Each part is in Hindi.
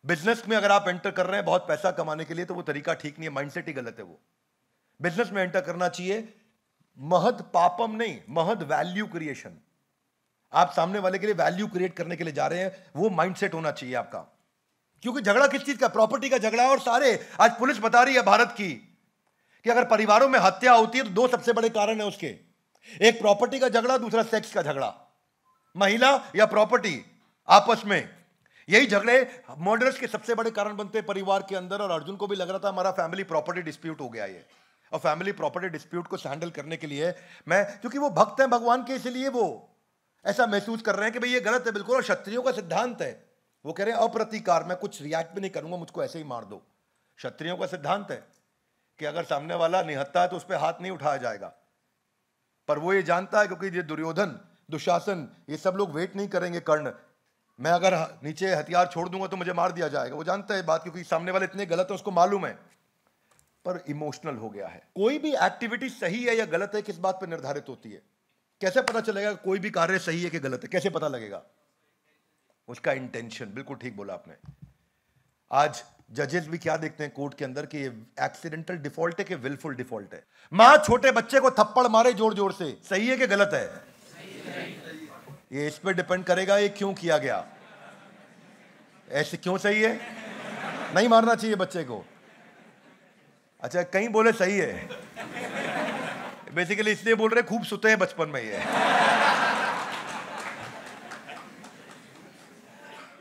बिजनेस में अगर आप एंटर कर रहे हैं बहुत पैसा कमाने के लिए, तो वो तरीका ठीक नहीं है, माइंडसेट ही गलत है। वो बिजनेस में एंटर करना चाहिए महद पापम नहीं, महद वैल्यू क्रिएशन। आप सामने वाले के लिए वैल्यू क्रिएट करने के लिए जा रहे हैं, वो माइंडसेट होना चाहिए आपका। क्योंकि झगड़ा किस चीज का? प्रॉपर्टी का झगड़ा है। और सारे आज पुलिस बता रही है भारत की कि अगर परिवारों में हत्या होती है तो दो सबसे बड़े कारण है उसके, एक प्रॉपर्टी का झगड़ा, दूसरा सेक्स का झगड़ा। महिला या प्रॉपर्टी आपस में, यही झगड़े मर्डर्स के सबसे बड़े कारण बनते हैं परिवार के अंदर। और अर्जुन को भी लग रहा था हमारा फैमिली प्रॉपर्टी डिस्प्यूट हो गया ये, और फैमिली प्रॉपर्टी डिस्प्यूट को हैंडल करने के लिए मैं, क्योंकि वो भक्त हैं भगवान के, इसलिए वो ऐसा महसूस कर रहे हैं कि भाई ये गलत है बिल्कुल। और क्षत्रियों का सिद्धांत है, वो कह रहे हैं अप्रतिकार, मैं कुछ रिएक्ट भी नहीं करूंगा, मुझको ऐसे ही मार दो। क्षत्रियों का सिद्धांत है कि अगर सामने वाला निहत्था है तो उस पर हाथ नहीं उठाया जाएगा। पर वो ये जानता है, क्योंकि ये दुर्योधन, दुशासन, ये सब लोग वेट नहीं करेंगे कर्ण, मैं अगर नीचे हथियार छोड़ दूंगा तो मुझे मार दिया जाएगा। वो जानता है बात, क्योंकि सामने वाले इतने गलत है, उसको मालूम है। पर इमोशनल हो गया है। कोई भी एक्टिविटी सही है या गलत है किस बात पर निर्धारित होती है? कैसे पता चलेगा कोई भी कार्य सही है कि गलत है? कैसे पता लगेगा? उसका इंटेंशन। बिल्कुल ठीक बोला आपने। आज जजेस भी क्या देखते हैं कोर्ट के अंदर कि ये एक्सीडेंटल डिफॉल्ट है कि विलफुल डिफॉल्ट है। मां छोटे बच्चे को थप्पड़ मारे जोर जोर से, सही है कि गलत है? ये इस पे डिपेंड करेगा ये क्यों किया गया। ऐसे क्यों सही है? नहीं मारना चाहिए बच्चे को। अच्छा, कहीं बोले सही है, बेसिकली इसलिए बोल रहे खूब सुते हैं बचपन में ये।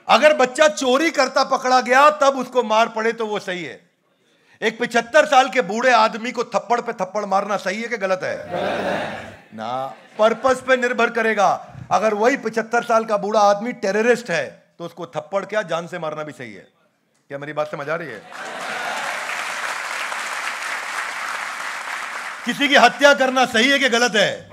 अगर बच्चा चोरी करता पकड़ा गया तब उसको मार पड़े तो वो सही है। एक 75 साल के बूढ़े आदमी को थप्पड़ पे थप्पड़ मारना सही है कि गलत है? ना, पर्पस पे निर्भर करेगा। अगर वही 75 साल का बूढ़ा आदमी टेररिस्ट है तो उसको थप्पड़ क्या जान से मारना भी सही है। क्या मेरी बात समझ आ रही है? किसी की हत्या करना सही है कि गलत है?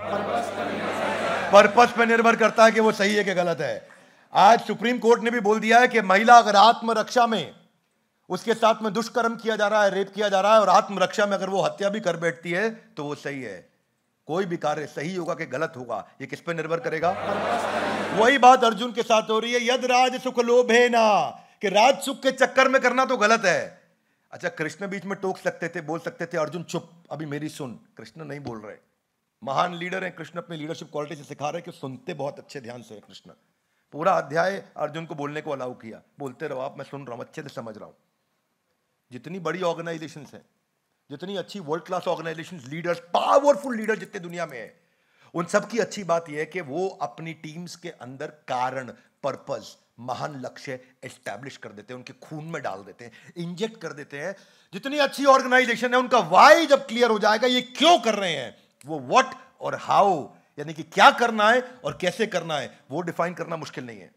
पर्पस पे निर्भर करता है कि वो सही है कि गलत है। आज सुप्रीम कोर्ट ने भी बोल दिया है कि महिला अगर आत्मरक्षा में उसके साथ में दुष्कर्म किया जा रहा है, रेप किया जा रहा है, और आत्मरक्षा में अगर वो हत्या भी कर बैठती है तो वो सही है। कोई भी कार्य सही होगा कि गलत होगा ये किस पे निर्भर करेगा? वही बात अर्जुन के साथ हो रही है। यद राज सुख लोभे ना, कि राज सुख के चक्कर में करना तो गलत है। अच्छा, कृष्ण बीच में टोक सकते थे, बोल सकते थे अर्जुन चुप, अभी मेरी सुन। कृष्ण नहीं बोल रहे। महान लीडर है कृष्ण, अपनी लीडरशिप क्वालिटी से सिखा रहे कि सुनते बहुत अच्छे ध्यान से है कृष्ण। पूरा अध्याय अर्जुन को बोलने को अलाउ किया, बोलते रहो आप, मैं सुन रहा हूं, अच्छे से समझ रहा हूं। जितनी बड़ी ऑर्गेनाइजेशंस हैं, जितनी अच्छी world class organisations, leaders, powerful leader जितने दुनिया में है, उन सब की अच्छी बात यह है कि वो अपनी टीम्स के अंदर कारण, पर्पस, महान लक्ष्य एस्टैब्लिश कर देते हैं, उनके खून में डाल देते हैं, इंजेक्ट कर देते हैं। जितनी अच्छी ऑर्गेनाइजेशन है उनका वाई जब क्लियर हो जाएगा, ये क्यों कर रहे हैं, वो व्हाट और हाउ, यानी कि क्या करना है और कैसे करना है, वो डिफाइन करना मुश्किल नहीं है।